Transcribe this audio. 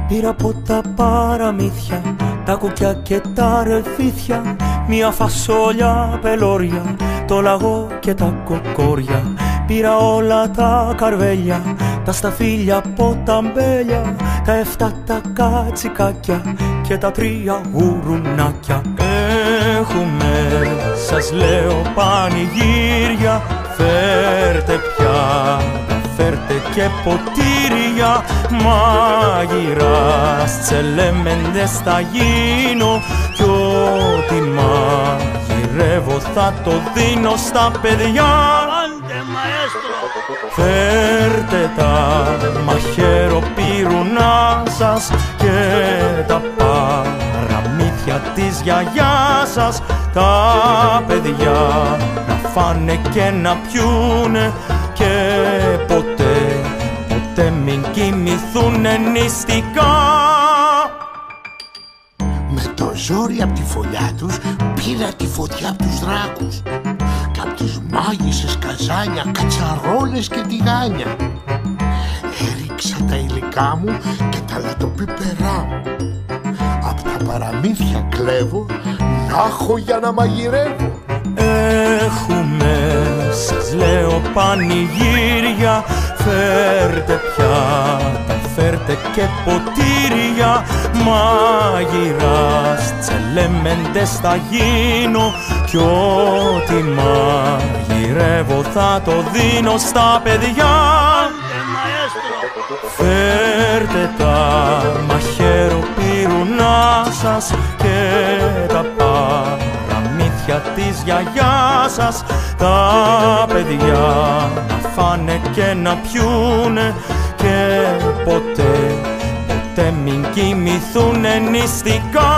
Πήρα από τα παραμύθια, τα κουκιά και τα ρεβίθια, μια φασόλια πελώρια, το λαγό και τα κοκόρια. Πήρα όλα τα καρβέλια, τα σταφύλια από τα μπέλια, τα 7 τα κατσικάκια και τα 3 γουρουνάκια. Έχουμε, σας λέω, πανηγύρια, φέρτε πιάτα, φέρτε και ποτήρια. Μάγειρας, τσελέμεντες θα γίνω κι ό,τι μαγειρεύω θα το δίνω στα παιδιά. Άντε μαέστρο! Φέρτε τα μαχαιροπύρουνά σας και τα παραμύθια της γιαγιάς σας. Τα παιδιά να φάνε και να πιούνε και ποτέ μην κοιμηθούνε νηστικά. Με το ζόρι απ' τη φωλιά τους πήρα τη φωτιά απ' τους δράκους κι απ' τις μάγισσες καζάνια, κατσαρόλες και τηγάνια. Έριξα τα υλικά μου και τα λατοπίπερά μου. Απ' τα παραμύθια κλέβω να έχω για να μαγειρεύω. Έχουμε, σας λέω, πανηγύρια, φέρτε πιάτα, φέρτε και ποτήρια. Μάγειρας, τσελέμεντες θα γίνω κι ό,τι μαγειρεύω θα το δίνω στα παιδιά. Φέρτε τα μαχαιροπύρουνά σας και τα παραμύθια της γιαγιάς σας. Τα παιδιά να φάνε και να πιούνε και ποτέ μην κοιμηθούνε νηστικά.